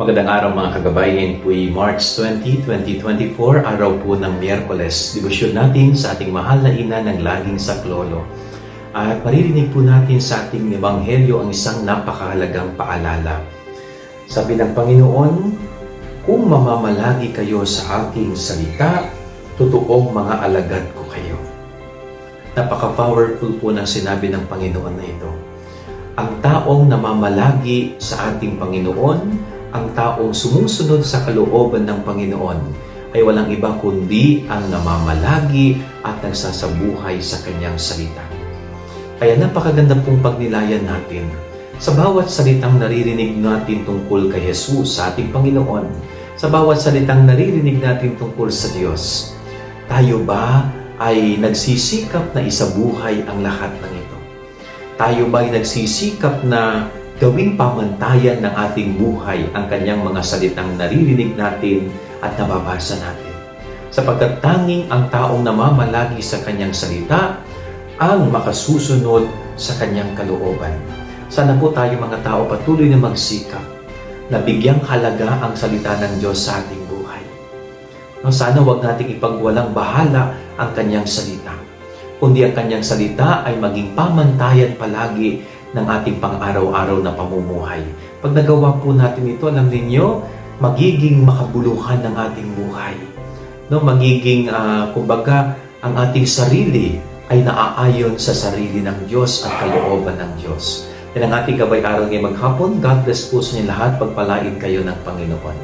Magandang araw mga kagabay. Ngayon po'y March 20, 2024, araw po ng Miyerkules. Debosyon natin sa ating mahal na ina ng laging saklolo. At maririnig po natin sa ating ebanghelyo ang isang napakahalagang paalala. Sabi ng Panginoon, kung mamamalagi kayo sa aking salita, totoong mga alagad ko kayo. Napaka-powerful po ng sinabi ng Panginoon na ito. Ang taong namamalagi sa ating Panginoon, ang taong sumusunod sa kalooban ng Panginoon, ay walang iba kundi ang namamalagi at nagsasabuhay sa kanyang salita. Kaya napakaganda pong pagnilayan natin sa bawat salitang naririnig natin tungkol kay Jesus, sa ating Panginoon, sa bawat salitang naririnig natin tungkol sa Diyos. Tayo ba ay nagsisikap na isabuhay ang lahat ng ito? Tayo ba ay nagsisikap na gawing pamantayan ng ating buhay ang kanyang mga salitang naririnig natin at nababasa natin? Sapagkat tanging ang taong namamalagi sa kanyang salita ang makasusunod sa kanyang kalooban. Sana po tayo mga tao patuloy na magsikap na bigyang halaga ang salita ng Diyos sa ating buhay. Sana huwag nating ipagwalang bahala ang kanyang salita, kundi ang kanyang salita ay maging pamantayan palagi ng ating pang-araw-araw na pamumuhay. Pag nagawa po natin ito, alam ninyo, magiging makabuluhan ng ating buhay. Magiging, kumbaga, ang ating sarili ay naaayon sa sarili ng Diyos at kalooban ng Diyos. Yan ang ating gabay araw ngayong maghapon. God bless po sa inyo lahat. Pagpalain kayo ng Panginoon.